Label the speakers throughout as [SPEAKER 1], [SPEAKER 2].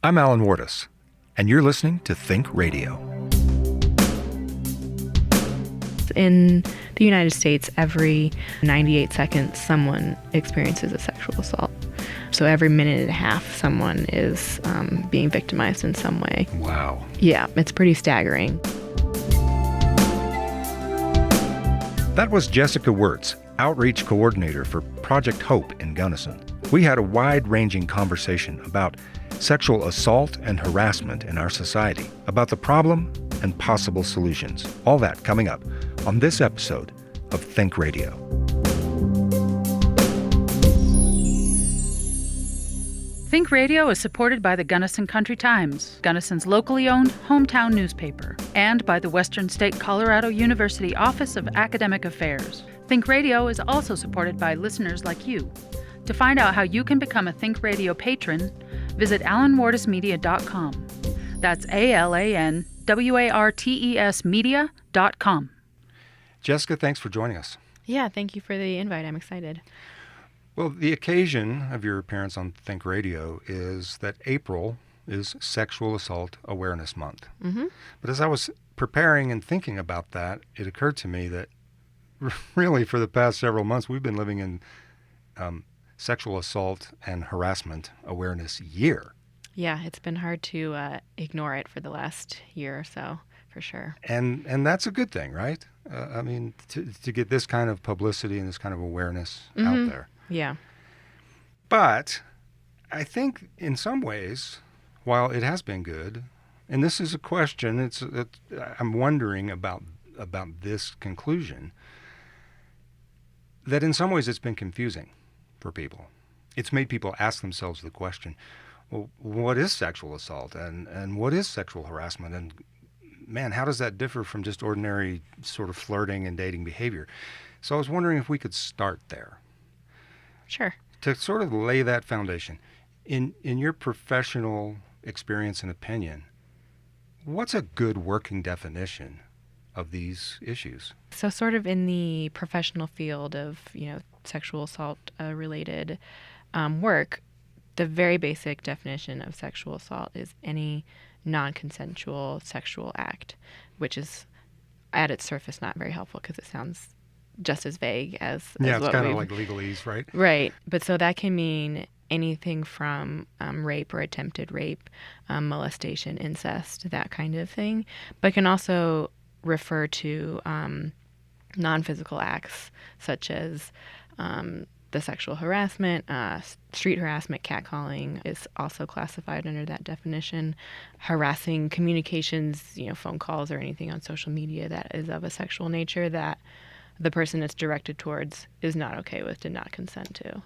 [SPEAKER 1] I'm Alan Wardis, and you're listening to Think Radio.
[SPEAKER 2] In the United States, every 98 seconds, someone experiences a sexual assault. So every minute and a half, someone is being victimized in some way.
[SPEAKER 1] Wow.
[SPEAKER 2] Yeah, it's pretty staggering.
[SPEAKER 1] That was Jessica Wirtz, Outreach Coordinator for Project Hope in Gunnison. We had a wide-ranging conversation about sexual assault and harassment in our society, about the problem and possible solutions. All that coming up on this episode of Think Radio.
[SPEAKER 3] Think Radio is supported by the Gunnison Country Times, Gunnison's locally owned hometown newspaper, and by the Western State Colorado University Office of Academic Affairs. Think Radio is also supported by listeners like you. To find out how you can become a Think Radio patron, visit alanwardesmedia.com. That's ALANWARTES media.com.
[SPEAKER 1] Jessica, thanks for joining us.
[SPEAKER 2] Yeah, thank you for the invite. I'm excited.
[SPEAKER 1] Well, the occasion of your appearance on Think Radio is that April is Sexual Assault Awareness Month.
[SPEAKER 2] Mm-hmm.
[SPEAKER 1] But as I was preparing and thinking about that, it occurred to me that really for the past several months, we've been living in Sexual Assault and Harassment Awareness Year.
[SPEAKER 2] Yeah, it's been hard to ignore it for the last year or so, for sure.
[SPEAKER 1] And that's a good thing, right? I mean, to get this kind of publicity and this kind of awareness out there.
[SPEAKER 2] Yeah.
[SPEAKER 1] But I think in some ways, while it has been good, and this is a question, I'm wondering about this conclusion, that in some ways it's been confusing for people. It's made people ask themselves the question, well, what is sexual assault and what is sexual harassment? And man, how does that differ from just ordinary sort of flirting and dating behavior? So I was wondering if we could start there.
[SPEAKER 2] Sure.
[SPEAKER 1] To sort of lay that foundation, in your professional experience and opinion, what's a good working definition of these issues?
[SPEAKER 2] So sort of in the professional field of, sexual assault related work, the very basic definition of sexual assault is any non-consensual sexual act, which is at its surface not very helpful because it sounds just as vague as
[SPEAKER 1] it's
[SPEAKER 2] what
[SPEAKER 1] kind of like legalese, right?
[SPEAKER 2] Right. But so that can mean anything from rape or attempted rape, molestation, incest, that kind of thing. But can also refer to non-physical acts such as the sexual harassment, street harassment, catcalling is also classified under that definition. Harassing communications, phone calls or anything on social media that is of a sexual nature that the person it's directed towards is not okay with, did not consent to.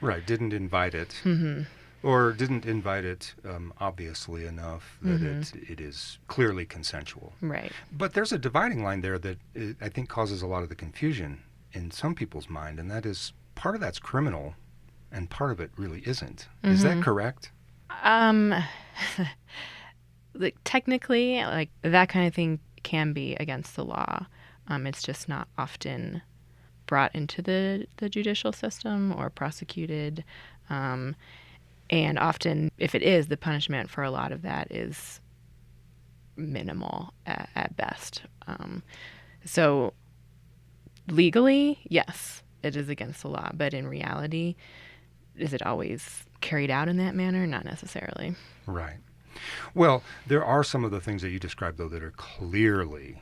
[SPEAKER 1] Right, didn't invite it.
[SPEAKER 2] Mm-hmm.
[SPEAKER 1] Or didn't invite it obviously enough that it is clearly consensual.
[SPEAKER 2] Right.
[SPEAKER 1] But there's a dividing line there that I think causes a lot of the confusion in some people's mind, and that is part of that's criminal and part of it really isn't. Is that correct?
[SPEAKER 2] Technically, that kind of thing can be against the law. It's just not often brought into the judicial system or prosecuted. And often, if it is, the punishment for a lot of that is minimal at best. So legally, yes, it is against the law. But in reality, is it always carried out in that manner? Not necessarily.
[SPEAKER 1] Right. Well, there are some of the things that you described, though, that are clearly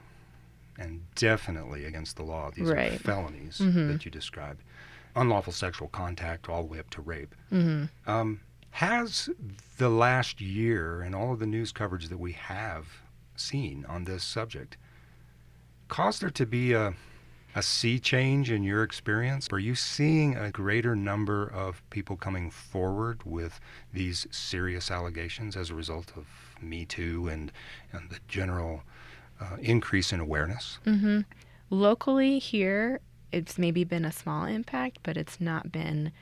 [SPEAKER 1] and definitely against the law. These are felonies that you described. Unlawful sexual contact all the way up to rape. Has the last year and all of the news coverage that we have seen on this subject caused there to be a sea change in your experience? Are you seeing a greater number of people coming forward with these serious allegations as a result of Me Too and the general increase in awareness?
[SPEAKER 2] Locally here, it's maybe been a small impact, but it's not been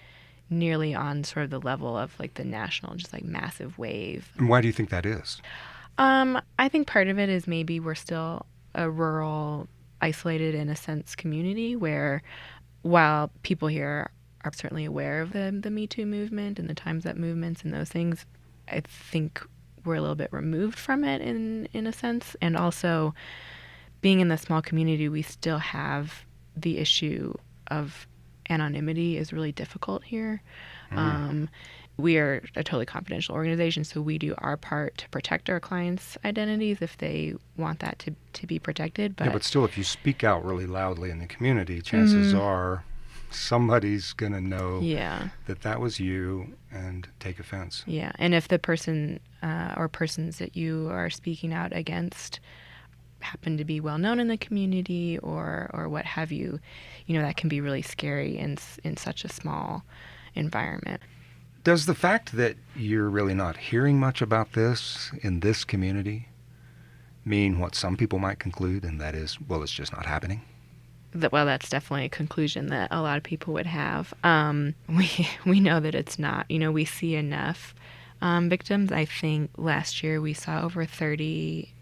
[SPEAKER 2] nearly on sort of the level of the national, just massive wave.
[SPEAKER 1] And why do you think that is?
[SPEAKER 2] I think part of it is maybe we're still a rural, isolated in a sense community where while people here are certainly aware of the Me Too movement and the Time's Up movements and those things, I think we're a little bit removed from it in a sense. And also, being in the small community, we still have the issue of anonymity is really difficult here. We are a totally confidential organization, so we do our part to protect our clients' identities if they want that to be protected.
[SPEAKER 1] But still, if you speak out really loudly in the community, chances are somebody's going to know that was you and take offense.
[SPEAKER 2] Yeah, and if the person or persons that you are speaking out against happen to be well known in the community or what have you, that can be really scary in such a small environment.
[SPEAKER 1] Does the fact that you're really not hearing much about this in this community mean what some people might conclude, and that is, well, it's just not happening?
[SPEAKER 2] Well, that's definitely a conclusion that a lot of people would have. We know that it's not. We see enough victims. I think last year we saw over 30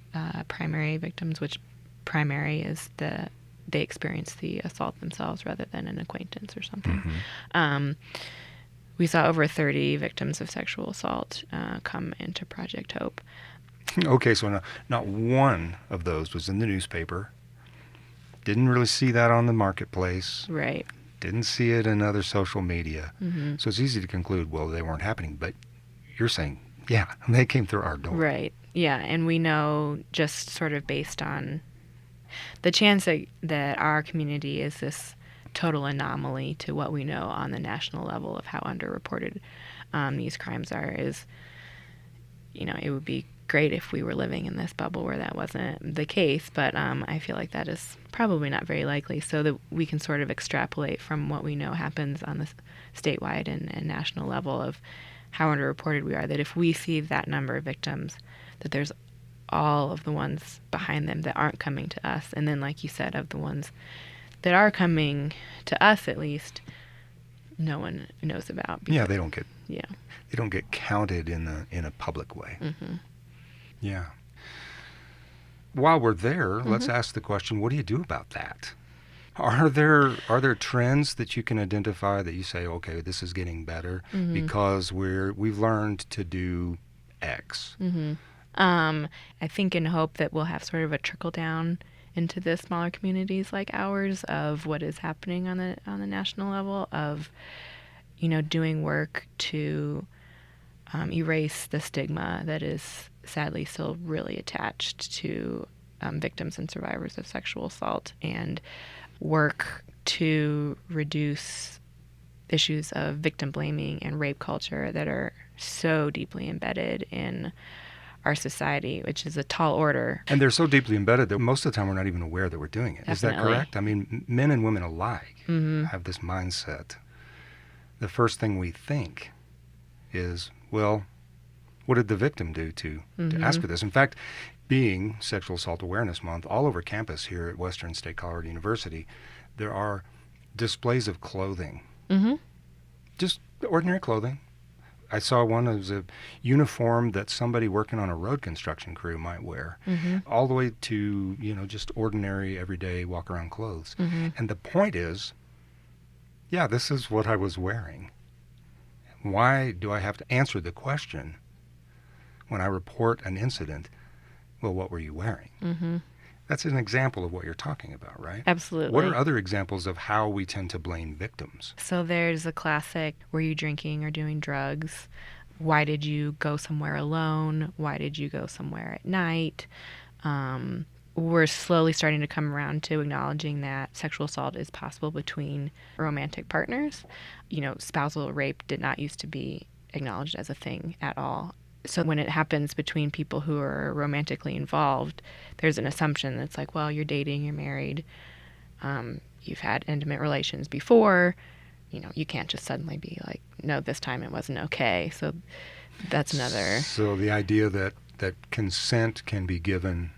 [SPEAKER 2] primary victims, which primary is they experienced the assault themselves rather than an acquaintance or something. We saw over 30 victims of sexual assault come into Project Hope.
[SPEAKER 1] Okay, so not one of those was in the newspaper. Didn't really see that on the marketplace.
[SPEAKER 2] Right.
[SPEAKER 1] Didn't see it in other social media. So it's easy to conclude, well, they weren't happening. But you're saying, yeah, they came through our door.
[SPEAKER 2] Right. Yeah, and we know just sort of based on the chance that our community is this total anomaly to what we know on the national level of how underreported these crimes are is, it would be great if we were living in this bubble where that wasn't the case, but I feel like that is probably not very likely, so that we can sort of extrapolate from what we know happens on the statewide and national level of how underreported we are, that if we see that number of victims, that there's all of the ones behind them that aren't coming to us, and then, like you said, of the ones that are coming to us, at least, no one knows about.
[SPEAKER 1] They don't get counted in a public way. Yeah. While we're there, let's ask the question: what do you do about that? Are there trends that you can identify that you say, okay, this is getting better because we've learned to do X?
[SPEAKER 2] I think in hope that we'll have sort of a trickle down into the smaller communities like ours of what is happening on the national level of, doing work to erase the stigma that is sadly still really attached to victims and survivors of sexual assault, and work to reduce issues of victim blaming and rape culture that are so deeply embedded in our society, which is a tall order.
[SPEAKER 1] And they're so deeply embedded that most of the time we're not even aware that we're doing it.
[SPEAKER 2] Definitely.
[SPEAKER 1] Is that correct? I mean, men and women alike have this mindset. The first thing we think is, well, what did the victim do to ask for this? In fact, being Sexual Assault Awareness Month, all over campus here at Western State Colorado University, there are displays of clothing. Just ordinary clothing. I saw one that was a uniform that somebody working on a road construction crew might wear, all the way to, just ordinary, everyday walk-around clothes. And the point is, this is what I was wearing. Why do I have to answer the question when I report an incident? Well, what were you wearing? That's an example of what you're talking about, right?
[SPEAKER 2] Absolutely.
[SPEAKER 1] What are other examples of how we tend to blame victims?
[SPEAKER 2] So there's a classic, were you drinking or doing drugs? Why did you go somewhere alone? Why did you go somewhere at night? We're slowly starting to come around to acknowledging that sexual assault is possible between romantic partners. Spousal rape did not used to be acknowledged as a thing at all. So when it happens between people who are romantically involved, there's an assumption that's like, well, you're dating, you're married, you've had intimate relations before, you can't just suddenly be like, no, this time it wasn't okay. So that's another.
[SPEAKER 1] So the idea that consent can be given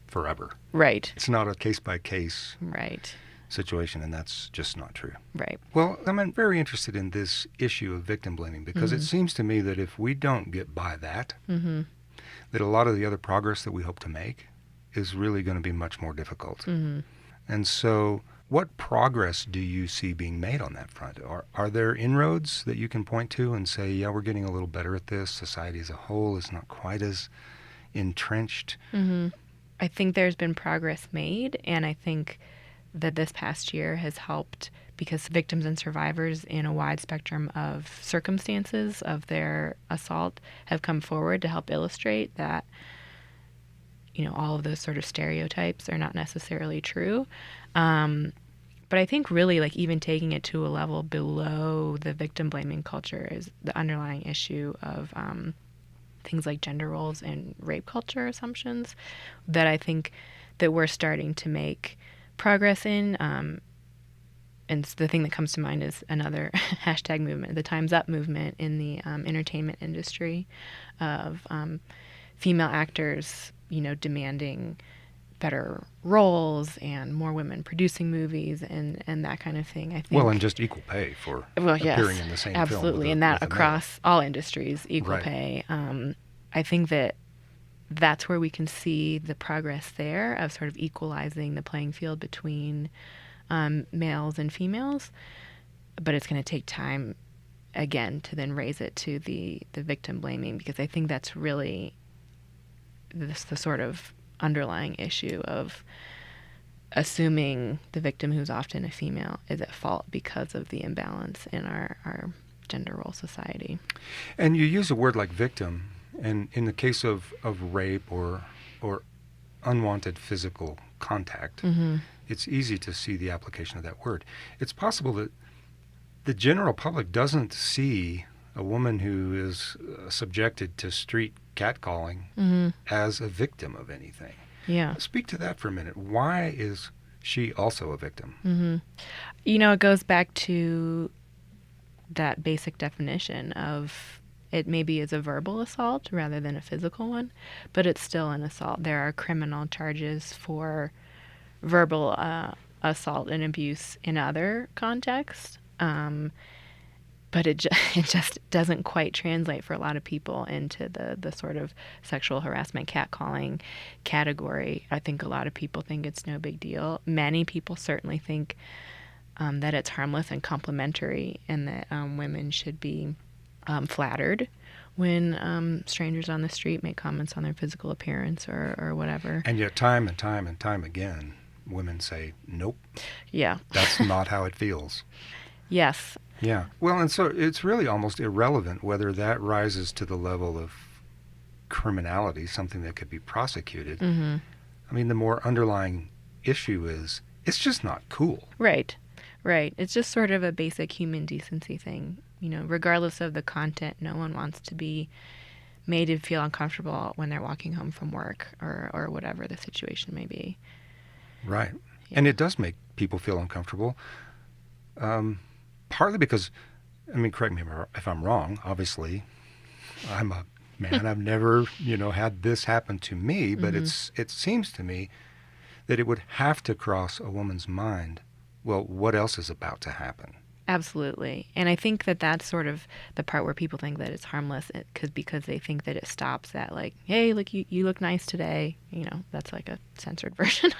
[SPEAKER 1] forever.
[SPEAKER 2] Right.
[SPEAKER 1] It's not a case-by-case
[SPEAKER 2] right.
[SPEAKER 1] situation, and that's just not true.
[SPEAKER 2] Right.
[SPEAKER 1] Well, I'm very interested in this issue of victim blaming because it seems to me that if we don't get by that, that a lot of the other progress that we hope to make is really going to be much more difficult. And so What progress do you see being made on that front? Are there inroads that you can point to and say, yeah, we're getting a little better at this? Society as a whole is not quite as entrenched.
[SPEAKER 2] Mm-hmm. I think there's been progress made, and I think that this past year has helped because victims and survivors in a wide spectrum of circumstances of their assault have come forward to help illustrate that, all of those sort of stereotypes are not necessarily true. But I think really, like, even taking it to a level below the victim blaming culture is the underlying issue of things like gender roles and rape culture assumptions that I think that we're starting to make progress in. And the thing that comes to mind is another hashtag movement, the Time's Up movement in the entertainment industry of female actors, demanding better roles and more women producing movies and that kind of thing. I think.
[SPEAKER 1] Well, and just equal pay for appearing in the same film.
[SPEAKER 2] Absolutely, and that across all industries, equal pay. I think that's where we can see the progress there of sort of equalizing the playing field between males and females, but it's going to take time again to then raise it to the victim blaming, because I think that's really the sort of underlying issue of assuming the victim, who's often a female, is at fault because of the imbalance in our gender role society.
[SPEAKER 1] And you use a word like victim, and in the case of rape or unwanted physical contact, it's easy to see the application of that word. It's possible that the general public doesn't see a woman who is subjected to street catcalling as a victim of anything.
[SPEAKER 2] Yeah.
[SPEAKER 1] Speak to that for a minute. Why is she also a victim?
[SPEAKER 2] It goes back to that basic definition of it maybe is a verbal assault rather than a physical one, but it's still an assault. There are criminal charges for verbal assault and abuse in other contexts, but it just doesn't quite translate for a lot of people into the sort of sexual harassment, catcalling category. I think a lot of people think it's no big deal. Many people certainly think that it's harmless and complimentary, and that women should be flattered when strangers on the street make comments on their physical appearance or whatever.
[SPEAKER 1] And yet time and time again, women say, nope.
[SPEAKER 2] Yeah.
[SPEAKER 1] That's not how it feels.
[SPEAKER 2] Yes.
[SPEAKER 1] Yeah. Well, and so it's really almost irrelevant whether that rises to the level of criminality, something that could be prosecuted. I mean, the more underlying issue is it's just not cool.
[SPEAKER 2] Right. It's just sort of a basic human decency thing. Regardless of the content, no one wants to be made to feel uncomfortable when they're walking home from work or whatever the situation may be.
[SPEAKER 1] Right.
[SPEAKER 2] Yeah.
[SPEAKER 1] And it does make people feel uncomfortable. Partly because, correct me if I'm wrong, obviously, I'm a man. I've never, had this happen to me, but it seems to me that it would have to cross a woman's mind, well, what else is about to happen?
[SPEAKER 2] Absolutely. And I think that that's sort of the part where people think that it's harmless because they think that it stops at, like, hey, look, you look nice today. That's like a censored version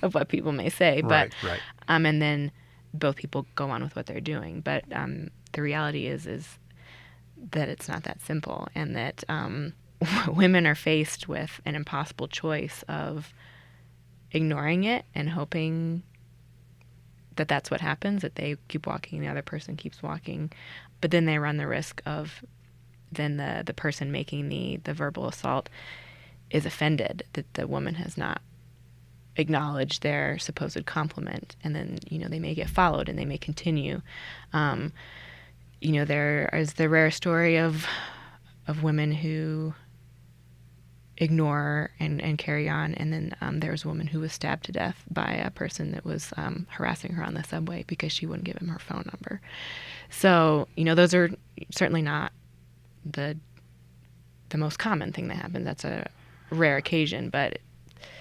[SPEAKER 2] of what people may say. But,
[SPEAKER 1] right.
[SPEAKER 2] And then both people go on with what they're doing. But the reality is that it's not that simple, and that women are faced with an impossible choice of ignoring it and hoping that that's what happens, that they keep walking and the other person keeps walking. But then they run the risk of then the person making the verbal assault is offended that the woman has not acknowledged their supposed compliment, and then they may get followed and they may continue. There is the rare story of women who ignore and carry on, and then there was a woman who was stabbed to death by a person that was harassing her on the subway because she wouldn't give him her phone number. So those are certainly not the most common thing that happens. That's a rare occasion, but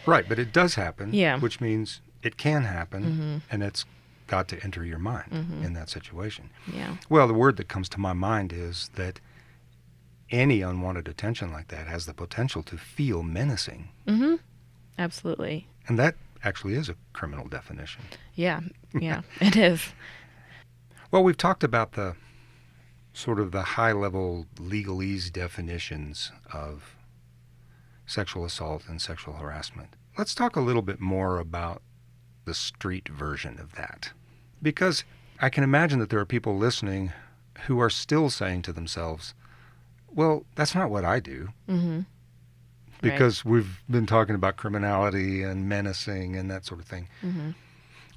[SPEAKER 1] right, but it does happen.
[SPEAKER 2] Yeah.
[SPEAKER 1] Which means it can happen, and it's got to enter your mind in that situation.
[SPEAKER 2] Yeah.
[SPEAKER 1] Well, the word that comes to my mind is that any unwanted attention like that has the potential to feel menacing.
[SPEAKER 2] Absolutely.
[SPEAKER 1] And that actually is a criminal definition.
[SPEAKER 2] Yeah, it is.
[SPEAKER 1] Well, we've talked about the sort of the high-level legalese definitions of sexual assault and sexual harassment. Let's talk a little bit more about the street version of that. Because I can imagine that there are people listening who are still saying to themselves, well, that's not what I do.
[SPEAKER 2] Mm-hmm.
[SPEAKER 1] Because we've been talking about criminality and menacing and that sort of thing.
[SPEAKER 2] Mm-hmm.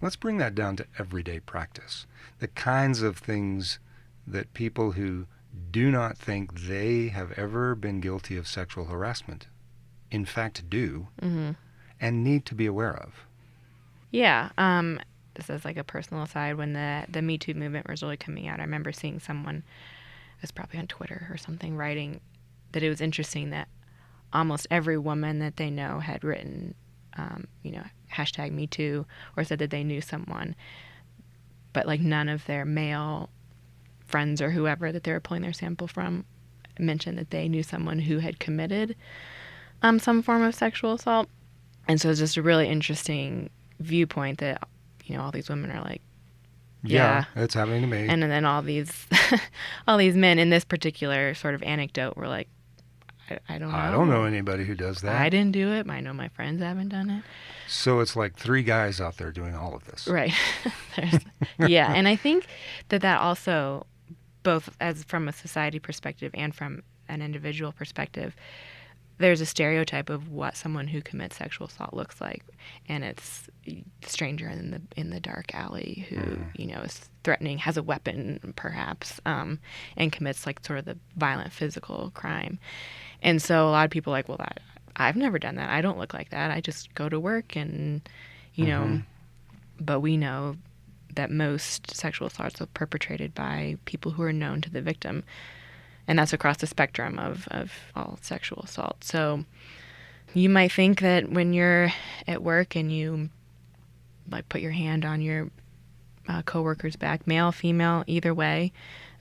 [SPEAKER 1] Let's bring that down to everyday practice. The kinds of things that people who do not think they have ever been guilty of sexual harassment in fact do and need to be aware of.
[SPEAKER 2] Yeah. This is like a personal aside. When the Me Too movement was really coming out, I remember seeing someone, it was probably on Twitter or something, writing that it was interesting that almost every woman that they know had written, hashtag Me Too, or said that they knew someone, but like none of their male friends or whoever that they were pulling their sample from mentioned that they knew someone who had committed some form of sexual assault. And so it's just a really interesting viewpoint that, all these women are like, yeah,
[SPEAKER 1] it's happening to me.
[SPEAKER 2] And then all these men in this particular sort of anecdote were like, I don't know.
[SPEAKER 1] I don't know anybody who does that.
[SPEAKER 2] I didn't do it. I know my friends haven't done it.
[SPEAKER 1] So it's like 3 guys out there doing all of this.
[SPEAKER 2] Right. Yeah. And I think that also, both as from a society perspective and from an individual perspective, there's a stereotype of what someone who commits sexual assault looks like. And it's a stranger in the dark alley who, is threatening, has a weapon perhaps, and commits like sort of the violent physical crime. And so a lot of people are like, well, I've never done that. I don't look like that. I just go to work and, but we know that most sexual assaults are perpetrated by people who are known to the victim. And that's across the spectrum of all sexual assault. So you might think that when you're at work and you like put your hand on your coworker's back, male, female, either way,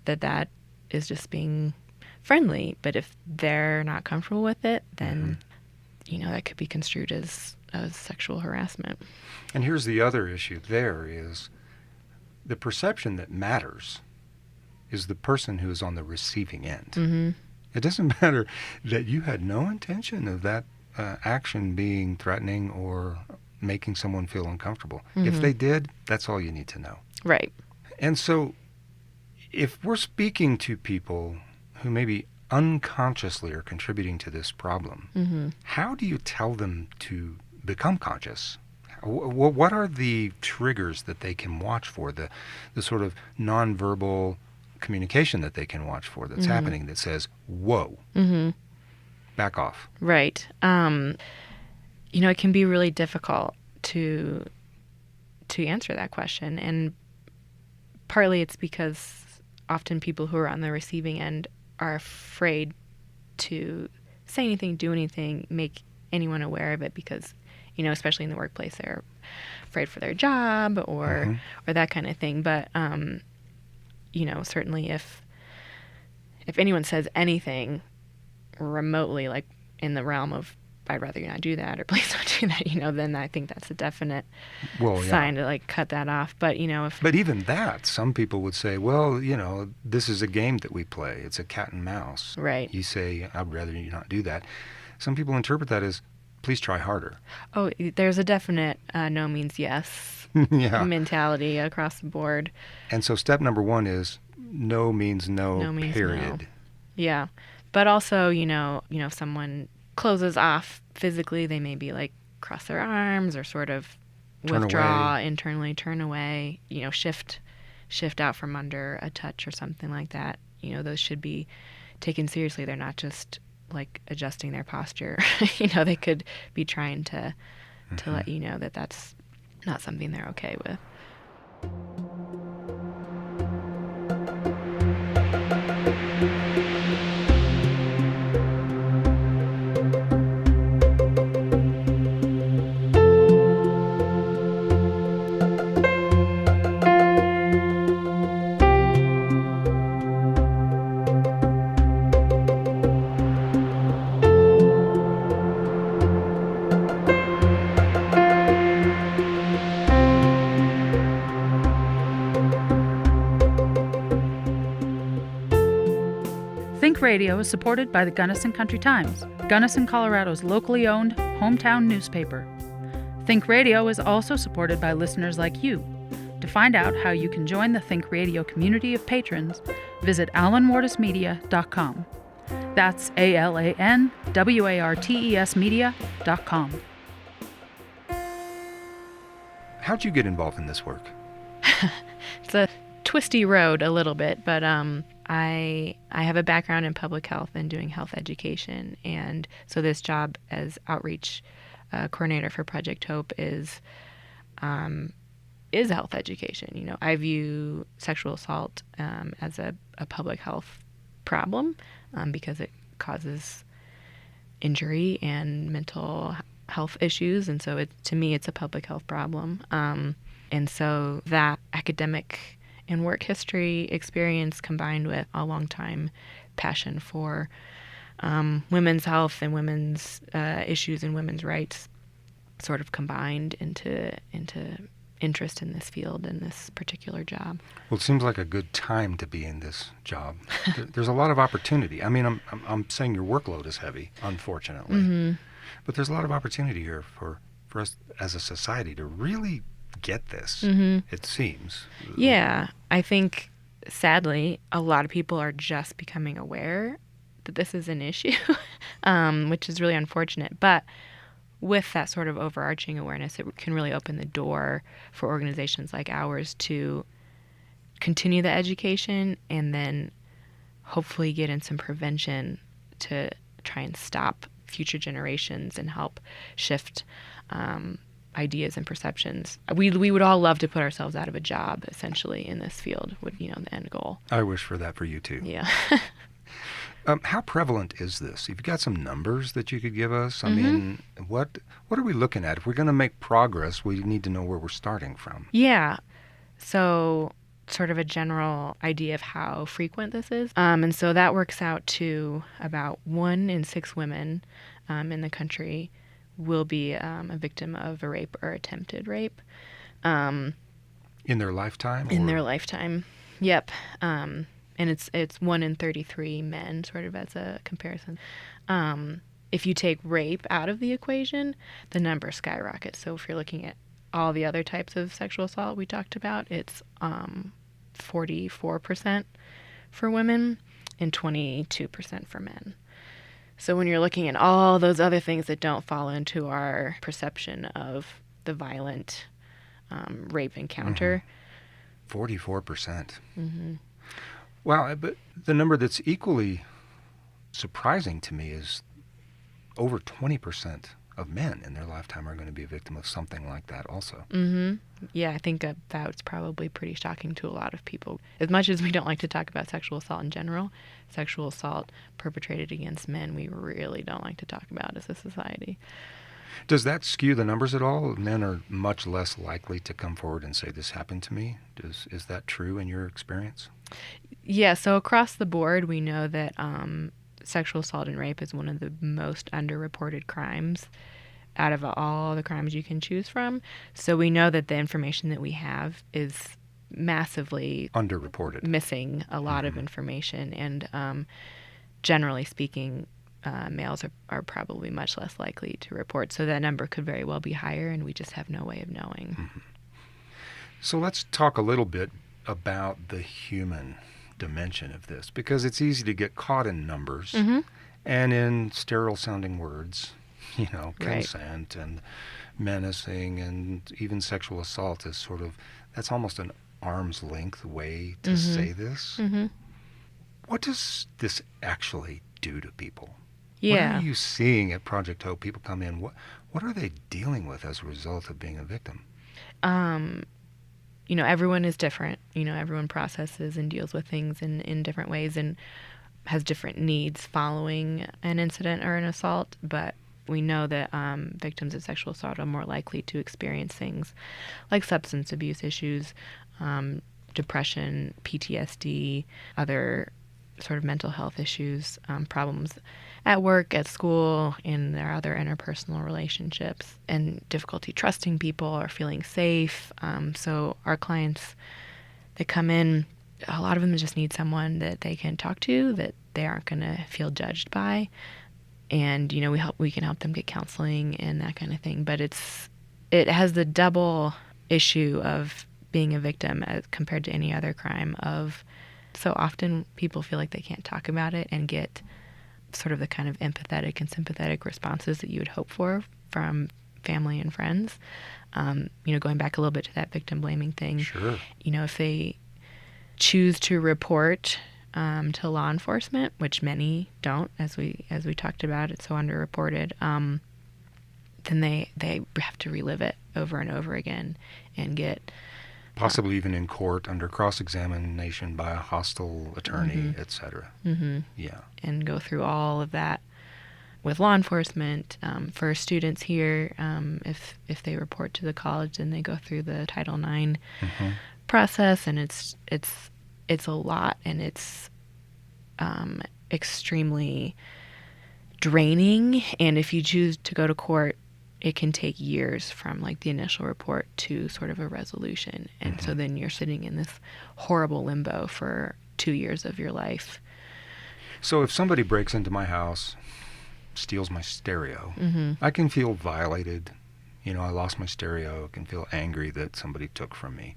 [SPEAKER 2] that is just being friendly. But if they're not comfortable with it, then that could be construed as sexual harassment.
[SPEAKER 1] And here's the other issue there is the perception that matters is the person who is on the receiving end. Mm-hmm. It doesn't matter that you had no intention of that action being threatening or making someone feel uncomfortable. Mm-hmm. If they did, that's all you need to know.
[SPEAKER 2] Right.
[SPEAKER 1] And so if we're speaking to people who maybe unconsciously are contributing to this problem, how do you tell them to become conscious? What are the triggers that they can watch for, the sort of nonverbal communication that they can watch for that's happening that says, whoa, back off?
[SPEAKER 2] Right. It can be really difficult to answer that question. And partly it's because often people who are on the receiving end are afraid to say anything, do anything, make anyone aware of it because, especially in the workplace, they're afraid for their job or that kind of thing. But, certainly if anyone says anything remotely, like in the realm of, I'd rather you not do that, or please don't do that, then I think that's a definite sign to like cut that off. But, But
[SPEAKER 1] even that, some people would say, well, this is a game that we play. It's a cat and mouse.
[SPEAKER 2] Right.
[SPEAKER 1] You say, I'd rather you not do that. Some people interpret that as, please try harder.
[SPEAKER 2] Oh, there's a definite no means yes mentality across the board.
[SPEAKER 1] And so step number 1 is no means no, period.
[SPEAKER 2] No. Yeah. But also, if someone closes off physically, they maybe like cross their arms or sort of withdraw internally, turn away, shift out from under a touch or something like that. Those should be taken seriously. They're not just like adjusting their posture. They could be trying to let you know that that's not something they're okay with.
[SPEAKER 3] Radio is supported by the Gunnison Country Times, Gunnison, Colorado's locally owned hometown newspaper. Think Radio is also supported by listeners like you. To find out how you can join the Think Radio community of patrons, visit alanwartismedia.com. That's ALANWARTES media.com.
[SPEAKER 1] How'd you get involved in this work?
[SPEAKER 2] It's a twisty road a little bit, but I have a background in public health and doing health education, and so this job as outreach coordinator for Project Hope is health education. You know, I view sexual assault as a public health problem because it causes injury and mental health issues, and so to me it's a public health problem. And so that academic and work history experience combined with a long time passion for women's health and women's issues and women's rights sort of combined into interest in this field and this particular job.
[SPEAKER 1] Well, it seems like a good time to be in this job. There's a lot of opportunity. I mean, I'm saying your workload is heavy, unfortunately, mm-hmm. but there's a lot of opportunity here for us as a society to really get this, mm-hmm. it seems.
[SPEAKER 2] Yeah, I think, sadly, a lot of people are just becoming aware that this is an issue, which is really unfortunate. But with that sort of overarching awareness, it can really open the door for organizations like ours to continue the education and then hopefully get in some prevention to try and stop future generations and help shift ideas and perceptions. We would all love to put ourselves out of a job, essentially, in this field, would, the end goal.
[SPEAKER 1] I wish for that for you, too.
[SPEAKER 2] Yeah.
[SPEAKER 1] How prevalent is this? Have you got some numbers that you could give us? I
[SPEAKER 2] mm-hmm.
[SPEAKER 1] mean, what are we looking at? If we're going to make progress, we need to know where we're starting from.
[SPEAKER 2] Yeah. So sort of a general idea of how frequent this is. And so that works out to about 1 in 6 women in the country will be a victim of a rape or attempted rape.
[SPEAKER 1] In their lifetime?
[SPEAKER 2] In their lifetime, yep. And it's 1 in 33 men, sort of as a comparison. If you take rape out of the equation, the number skyrockets. So if you're looking at all the other types of sexual assault we talked about, it's 44% for women and 22% for men. So when you're looking at all those other things that don't fall into our perception of the violent rape encounter.
[SPEAKER 1] Mm-hmm. 44%.
[SPEAKER 2] Mm-hmm.
[SPEAKER 1] Wow, but the number that's equally surprising to me is over 20% of men in their lifetime are going to be a victim of something like that also.
[SPEAKER 2] Mm-hmm. Yeah, I think that's probably pretty shocking to a lot of people. As much as we don't like to talk about sexual assault in general, sexual assault perpetrated against men we really don't like to talk about as a society.
[SPEAKER 1] Does that skew the numbers at all? Men are much less likely to come forward and say, this happened to me. Is that true in your experience?
[SPEAKER 2] Yeah, so across the board, we know that sexual assault and rape is one of the most underreported crimes out of all the crimes you can choose from. So we know that the information that we have is massively
[SPEAKER 1] underreported,
[SPEAKER 2] missing a lot
[SPEAKER 1] mm-hmm.
[SPEAKER 2] of information. And generally speaking, males are probably much less likely to report. So that number could very well be higher, and we just have no way of knowing.
[SPEAKER 1] Mm-hmm. So let's talk a little bit about the human dimension of this, because it's easy to get caught in numbers mm-hmm. and in sterile-sounding words, consent right. and menacing, and even sexual assault is sort of, that's almost an arm's length way to mm-hmm. say this.
[SPEAKER 2] Mm-hmm.
[SPEAKER 1] What does this actually do to people?
[SPEAKER 2] Yeah.
[SPEAKER 1] What are you seeing at Project Hope? People come in, what are they dealing with as a result of being a victim?
[SPEAKER 2] Everyone is different. Everyone processes and deals with things in different ways and has different needs following an incident or an assault. But we know that victims of sexual assault are more likely to experience things like substance abuse issues, depression, PTSD, other sort of mental health issues, problems at work, at school, in their other interpersonal relationships, and difficulty trusting people or feeling safe. So our clients that come in a lot of them just need someone that they can talk to, that they aren't going to feel judged by. And, we can help them get counseling and that kind of thing. But it has the double issue of being a victim as compared to any other crime of so often people feel like they can't talk about it and get sort of the kind of empathetic and sympathetic responses that you would hope for from family and friends. Going back a little bit to that victim blaming thing.
[SPEAKER 1] Sure.
[SPEAKER 2] If they choose to report to law enforcement, which many don't, as we talked about, it's so underreported, then they have to relive it over and over again and get
[SPEAKER 1] possibly even in court under cross-examination by a hostile attorney, etc.
[SPEAKER 2] Mm-hmm.
[SPEAKER 1] Yeah.
[SPEAKER 2] And go through all of that with law enforcement. For students here, if they report to the college, then they go through the Title IX process, and it's a lot, and it's extremely draining. And if you choose to go to court, it can take years from like the initial report to sort of a resolution. And so then you're sitting in this horrible limbo for 2 years of your life.
[SPEAKER 1] So if somebody breaks into my house, steals my stereo, I can feel violated. I lost my stereo. I can feel angry that somebody took from me.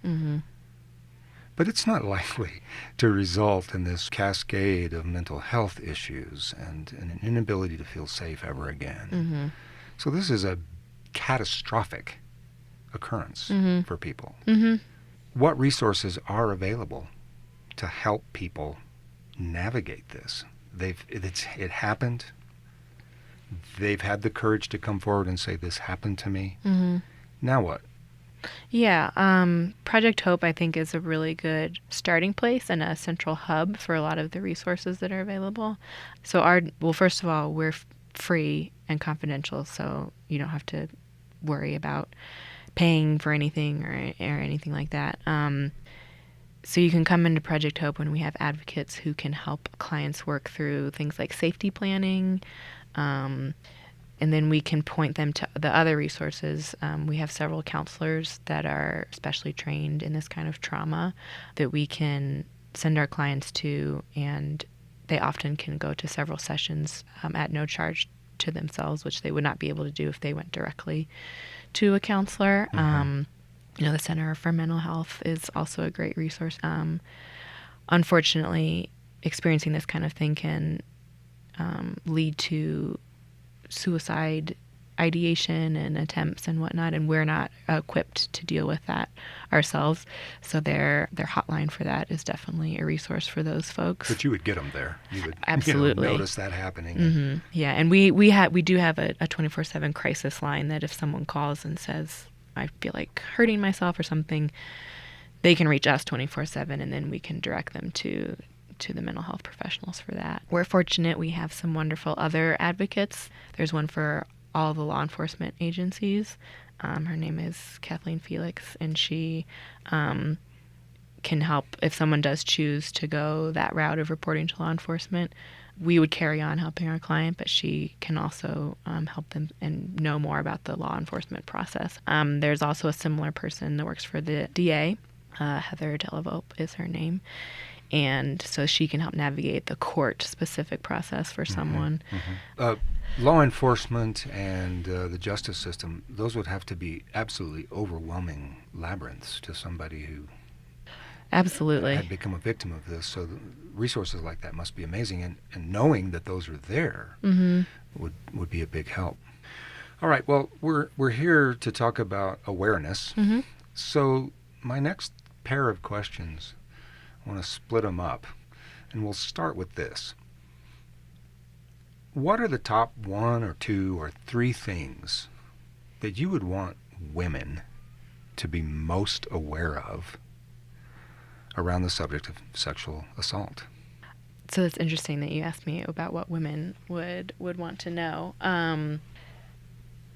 [SPEAKER 1] But it's not likely to result in this cascade of mental health issues and an inability to feel safe ever again. So this is a catastrophic occurrence for people. What resources are available to help people navigate this? It happened. They've had the courage to come forward and say, this happened to me. Now what?
[SPEAKER 2] Yeah, Project Hope, I think, is a really good starting place and a central hub for a lot of the resources that are available. So first of all, we're free and confidential, so you don't have to worry about paying for anything or anything like that. So you can come into Project Hope when we have advocates who can help clients work through things like safety planning, and then we can point them to the other resources. We have several counselors that are specially trained in this kind of trauma that we can send our clients to, and they often can go to several sessions at no charge to themselves, which they would not be able to do if they went directly to a counselor. The Center for Mental Health is also a great resource. Unfortunately, experiencing this kind of thing can lead to suicide ideation and attempts and whatnot, and we're not equipped to deal with that ourselves. So their hotline for that is definitely a resource for those folks.
[SPEAKER 1] But you would get them there. You would
[SPEAKER 2] absolutely
[SPEAKER 1] notice that happening.
[SPEAKER 2] Yeah, and we do have a 24/7 crisis line that if someone calls and says, I feel like hurting myself or something, they can reach us 24/7, and then we can direct them to the mental health professionals for that. We're fortunate we have some wonderful other advocates. There's one for all the law enforcement agencies. Her name is Kathleen Felix, and she can help if someone does choose to go that route of reporting to law enforcement. We would carry on helping our client, but she can also help them and know more about the law enforcement process. There's also a similar person that works for the DA. Heather Delavolpe is her name. And so she can help navigate the court-specific process for someone.
[SPEAKER 1] Law enforcement and the justice system, those would have to be absolutely overwhelming labyrinths to somebody who
[SPEAKER 2] absolutely
[SPEAKER 1] had become a victim of this. So resources like that must be amazing. And knowing that those are there would be a big help. All right, well, we're here to talk about awareness. So my next pair of questions, I want to split them up, and we'll start with this. What are the top 1 or 2 or 3 things that you would want women to be most aware of around the subject of sexual assault?
[SPEAKER 2] So it's interesting that you asked me about what women would want to know,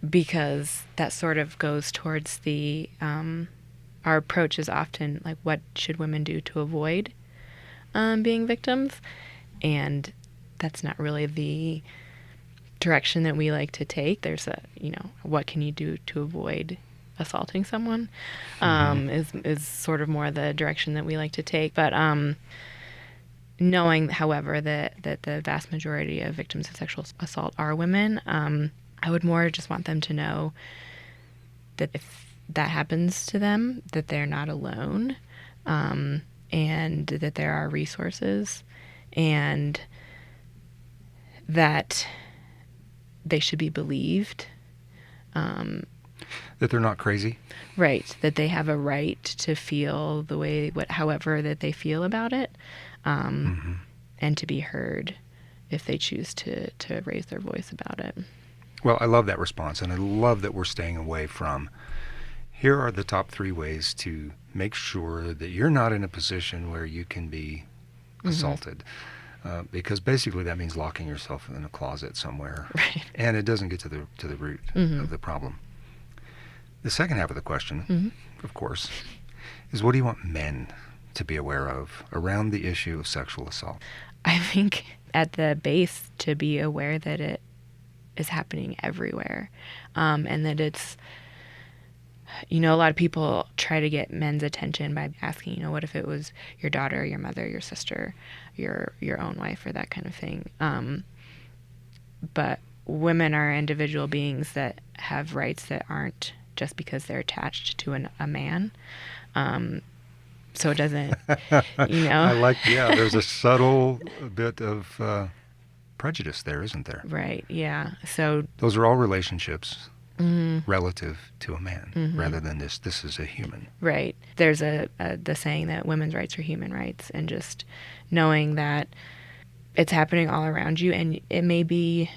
[SPEAKER 2] because that sort of goes towards the our approach is often like, what should women do to avoid being victims? And that's not really the direction that we like to take. There's what can you do to avoid assaulting someone, is sort of more the direction that we like to take. But knowing, however, that the vast majority of victims of sexual assault are women, I would more just want them to know that if that happens to them, that they're not alone, and that there are resources, and that they should be believed.
[SPEAKER 1] That they're not crazy?
[SPEAKER 2] Right. That they have a right to feel the way, however that they feel about it, and to be heard if they choose to raise their voice about it.
[SPEAKER 1] Well, I love that response, and I love that we're staying away from, here are the top 3 ways to make sure that you're not in a position where you can be assaulted. Because basically that means locking yourself in a closet somewhere.
[SPEAKER 2] Right.
[SPEAKER 1] And it doesn't get to the root of the problem. The second half of the question, of course, is what do you want men to be aware of around the issue of sexual assault?
[SPEAKER 2] I think at the base, to be aware that it is happening everywhere, and that it's, a lot of people try to get men's attention by asking, what if it was your daughter, your mother, your sister, your own wife, or that kind of thing. But women are individual beings that have rights that aren't just because they're attached to a man. So it doesn't,
[SPEAKER 1] I like, there's a subtle bit of prejudice there, isn't there?
[SPEAKER 2] Right, yeah. So
[SPEAKER 1] those are all relationships relative to a man, rather than this is a human.
[SPEAKER 2] Right. There's the saying that women's rights are human rights, and just knowing that it's happening all around you, and it may be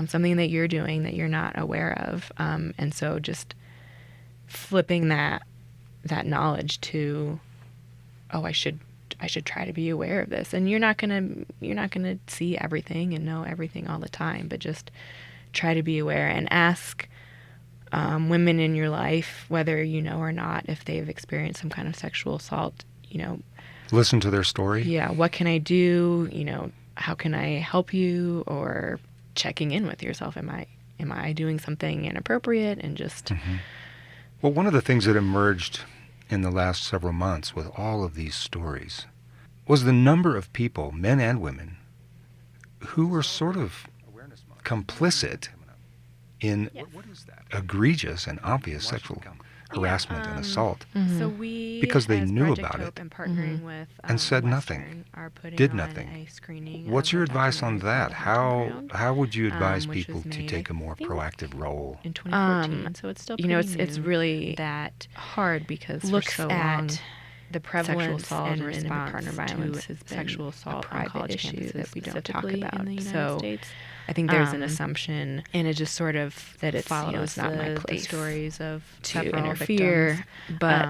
[SPEAKER 2] something that you're doing that you're not aware of, and so just flipping that knowledge to, I should try to be aware of this. And you're not gonna see everything and know everything all the time, but just try to be aware and ask women in your life, whether you know or not, if they've experienced some kind of sexual assault.
[SPEAKER 1] Listen to their story.
[SPEAKER 2] Yeah. What can I do? How can I help you? Or checking in with yourself. Am I doing something inappropriate? And just.
[SPEAKER 1] Well, one of the things that emerged in the last several months with all of these stories was the number of people, men and women, who were sort of complicit in egregious and obvious sexual harassment and assault
[SPEAKER 2] So we,
[SPEAKER 1] because they
[SPEAKER 2] as
[SPEAKER 1] knew
[SPEAKER 2] Project
[SPEAKER 1] about
[SPEAKER 2] Hope
[SPEAKER 1] it
[SPEAKER 2] and partnering with,
[SPEAKER 1] and said
[SPEAKER 2] Western,
[SPEAKER 1] nothing,
[SPEAKER 2] are putting
[SPEAKER 1] did
[SPEAKER 2] on
[SPEAKER 1] nothing.
[SPEAKER 2] a screening
[SPEAKER 1] What's
[SPEAKER 2] of
[SPEAKER 1] your
[SPEAKER 2] a
[SPEAKER 1] advice on
[SPEAKER 2] documentary
[SPEAKER 1] that?
[SPEAKER 2] called Haunted Ground,
[SPEAKER 1] How would you advise
[SPEAKER 2] which
[SPEAKER 1] people
[SPEAKER 2] was
[SPEAKER 1] to
[SPEAKER 2] made,
[SPEAKER 1] take a
[SPEAKER 2] I
[SPEAKER 1] more
[SPEAKER 2] think,
[SPEAKER 1] proactive role?
[SPEAKER 2] in 2014? So it's still pretty
[SPEAKER 4] it's
[SPEAKER 2] new.
[SPEAKER 4] really
[SPEAKER 2] that
[SPEAKER 4] hard because
[SPEAKER 2] looks
[SPEAKER 4] for so
[SPEAKER 2] at
[SPEAKER 4] long,
[SPEAKER 2] the prevalence
[SPEAKER 4] sexual assault
[SPEAKER 2] and
[SPEAKER 4] and
[SPEAKER 2] response
[SPEAKER 4] partner
[SPEAKER 2] to
[SPEAKER 4] violence has been
[SPEAKER 2] sexual assault
[SPEAKER 4] a
[SPEAKER 2] on
[SPEAKER 4] private
[SPEAKER 2] college
[SPEAKER 4] issue
[SPEAKER 2] campuses
[SPEAKER 4] that we don't talk
[SPEAKER 2] specifically
[SPEAKER 4] about.
[SPEAKER 2] in the United
[SPEAKER 4] So
[SPEAKER 2] States. I think there's an
[SPEAKER 4] um,
[SPEAKER 2] assumption, and it just sort of that it
[SPEAKER 4] follows
[SPEAKER 2] follows
[SPEAKER 4] not my
[SPEAKER 2] the
[SPEAKER 4] place
[SPEAKER 2] stories of
[SPEAKER 4] to
[SPEAKER 2] several
[SPEAKER 4] interfere,
[SPEAKER 2] victims.
[SPEAKER 4] but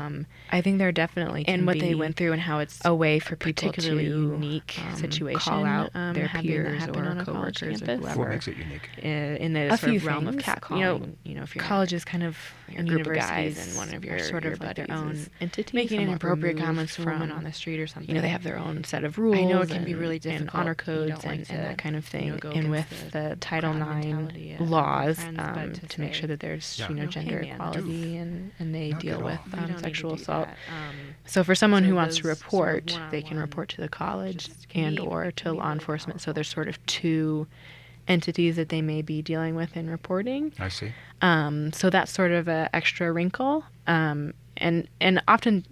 [SPEAKER 2] I think there definitely
[SPEAKER 4] and
[SPEAKER 2] can
[SPEAKER 4] what
[SPEAKER 2] be
[SPEAKER 4] they went through and how it's
[SPEAKER 2] a way for people
[SPEAKER 4] particularly
[SPEAKER 2] to
[SPEAKER 4] unique
[SPEAKER 2] situation,
[SPEAKER 4] call out
[SPEAKER 2] their
[SPEAKER 4] having that
[SPEAKER 2] peers
[SPEAKER 4] happen
[SPEAKER 2] or
[SPEAKER 4] on a college
[SPEAKER 2] coworkers or
[SPEAKER 4] campus.
[SPEAKER 2] whoever.
[SPEAKER 1] What makes it unique?
[SPEAKER 2] In the
[SPEAKER 4] A
[SPEAKER 2] sort
[SPEAKER 4] few
[SPEAKER 2] of realm of
[SPEAKER 4] things,
[SPEAKER 2] catcalling. If you're college is kind of
[SPEAKER 4] a
[SPEAKER 2] and
[SPEAKER 4] group of
[SPEAKER 2] universities
[SPEAKER 4] guys
[SPEAKER 2] and one of
[SPEAKER 4] are
[SPEAKER 2] your
[SPEAKER 4] sort of
[SPEAKER 2] like their
[SPEAKER 4] buddies
[SPEAKER 2] own
[SPEAKER 4] is entities,
[SPEAKER 2] making
[SPEAKER 4] somewhat
[SPEAKER 2] inappropriate
[SPEAKER 4] removed
[SPEAKER 2] comments to a woman
[SPEAKER 4] from,
[SPEAKER 2] on the street or something.
[SPEAKER 4] they have their own set of rules.
[SPEAKER 2] I know it can be
[SPEAKER 4] and-
[SPEAKER 2] really
[SPEAKER 4] and
[SPEAKER 2] difficult.
[SPEAKER 4] honor
[SPEAKER 2] You
[SPEAKER 4] codes
[SPEAKER 2] don't like
[SPEAKER 4] and
[SPEAKER 2] to,
[SPEAKER 4] that kind of thing.
[SPEAKER 2] go
[SPEAKER 4] And
[SPEAKER 2] against
[SPEAKER 4] with
[SPEAKER 2] the
[SPEAKER 4] the Title
[SPEAKER 2] crowd
[SPEAKER 4] IX
[SPEAKER 2] mentality of
[SPEAKER 4] laws,
[SPEAKER 2] friends, but
[SPEAKER 4] to make
[SPEAKER 2] say,
[SPEAKER 4] sure that there's
[SPEAKER 1] Yeah.
[SPEAKER 4] gender
[SPEAKER 2] hey, man,
[SPEAKER 4] equality and they
[SPEAKER 1] Knock
[SPEAKER 4] deal
[SPEAKER 1] it
[SPEAKER 4] with
[SPEAKER 1] off.
[SPEAKER 2] We don't need to
[SPEAKER 4] sexual
[SPEAKER 2] do
[SPEAKER 4] assault.
[SPEAKER 2] that.
[SPEAKER 4] So for someone
[SPEAKER 2] so
[SPEAKER 4] who wants to
[SPEAKER 2] those sort of
[SPEAKER 4] report, they can
[SPEAKER 2] one-on-one
[SPEAKER 4] report to the college
[SPEAKER 2] just can
[SPEAKER 4] and
[SPEAKER 2] be-
[SPEAKER 4] or
[SPEAKER 2] can
[SPEAKER 4] to
[SPEAKER 2] be
[SPEAKER 4] law
[SPEAKER 2] really
[SPEAKER 4] enforcement. So
[SPEAKER 2] powerful.
[SPEAKER 4] there's sort of two entities that they may be dealing with in reporting.
[SPEAKER 1] I see.
[SPEAKER 4] So that's sort of an extra wrinkle. And often,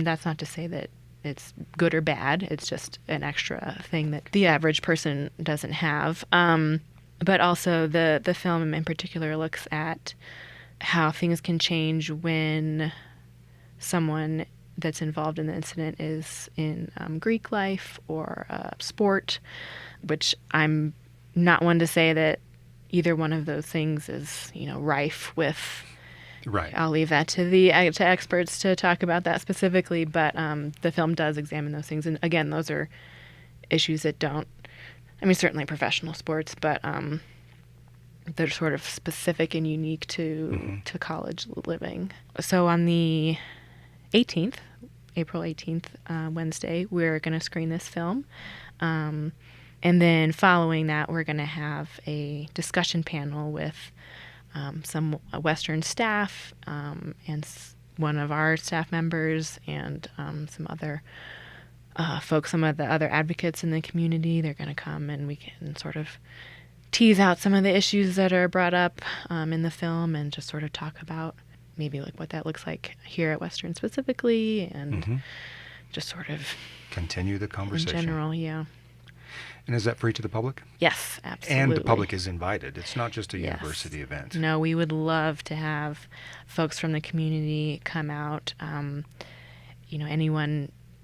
[SPEAKER 4] that's not to say that it's good or bad. It's just an extra thing that the average person doesn't have. But also the film in particular looks at how things can change when someone that's involved in the incident is in Greek life or sport, which I'm not one to say that either one of those things is, rife with.
[SPEAKER 1] Right.
[SPEAKER 4] I'll leave that to experts to talk about that specifically, but the film does examine those things. And again, those are issues that certainly professional sports, but they're sort of specific and unique to college living. So on the 18th, April 18th, Wednesday, we're going to screen this film. And then following that, we're going to have a discussion panel with
[SPEAKER 2] some Western staff and one of our staff members and some other folks, some of the other advocates in the community. They're going to come and we can sort of tease out some of the issues that are brought up in the film and just sort of talk about maybe like what that looks like here at Western specifically and just sort of
[SPEAKER 1] continue the conversation.
[SPEAKER 2] In general, yeah.
[SPEAKER 1] And is that free to the public?
[SPEAKER 2] Yes, absolutely.
[SPEAKER 1] And the public is invited. It's not just a university event.
[SPEAKER 2] No, we would love to have folks from the community come out.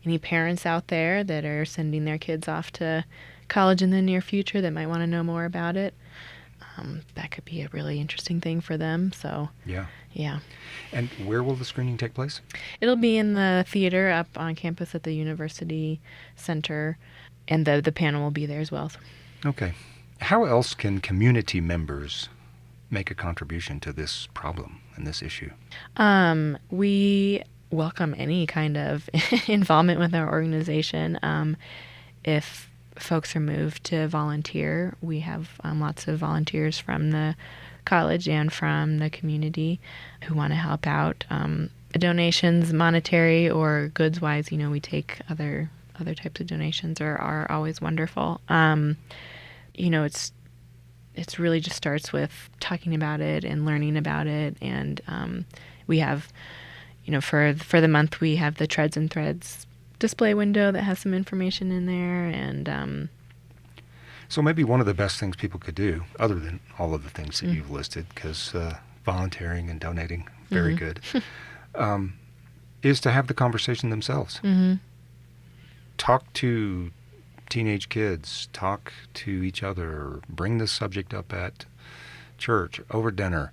[SPEAKER 2] Any parents out there that are sending their kids off to college in the near future that might want to know more about it, that could be a really interesting thing for them. So yeah.
[SPEAKER 1] And where will the screening take place?
[SPEAKER 2] It'll be in the theater up on campus at the University Center, and the panel will be there as well.
[SPEAKER 1] Okay. How else can community members make a contribution to this problem and this issue?
[SPEAKER 2] We welcome any kind of involvement with our organization. If folks are moved to volunteer, we have lots of volunteers from the college and from the community who want to help out. Donations, monetary or goods-wise, we take other types of donations are always wonderful. It's really just starts with talking about it and learning about it, and we have, for the month we have the Treads and Threads display window that has some information in there, and
[SPEAKER 1] so maybe one of the best things people could do, other than all of the things that you've listed, because volunteering and donating, very good, is to have the conversation themselves. Talk to teenage kids, talk to each other, bring this subject up at church, over dinner.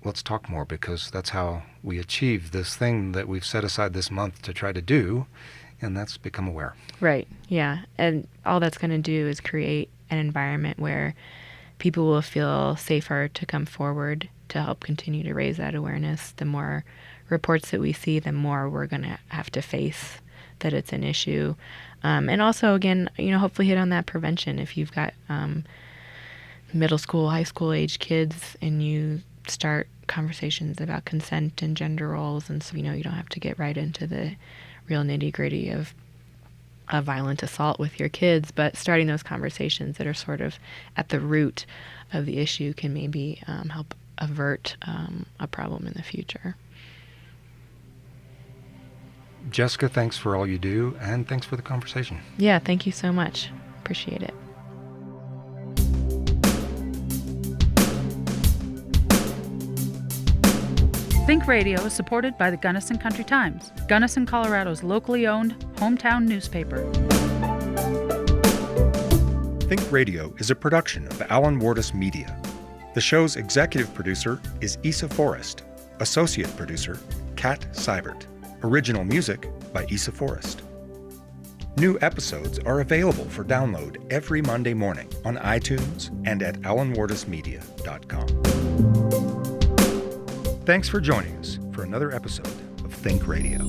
[SPEAKER 1] Let's talk more, because that's how we achieve this thing that we've set aside this month to try to do, and that's become aware.
[SPEAKER 2] Right, yeah. And all that's going to do is create an environment where people will feel safer to come forward to help continue to raise that awareness. The more reports that we see, the more we're going to have to face that it's an issue. And also, again, hopefully hit on that prevention. If you've got middle school, high school age kids and you start conversations about consent and gender roles, and so you don't have to get right into the real nitty-gritty of violent assault with your kids, but starting those conversations that are sort of at the root of the issue can maybe help avert a problem in the future.
[SPEAKER 1] Jessica, thanks for all you do, and thanks for the conversation.
[SPEAKER 2] Yeah, thank you so much. Appreciate it.
[SPEAKER 3] ThinkRadio is supported by the Gunnison Country Times, Gunnison, Colorado's locally owned hometown newspaper.
[SPEAKER 1] ThinkRadio is a production of Alan Wardis Media. The show's executive producer is Issa Forrest. Associate producer, Kat Seibert. Original music by Issa Forrest. New episodes are available for download every Monday morning on iTunes and at alanwardismedia.com. Thanks for joining us for another episode of Think Radio.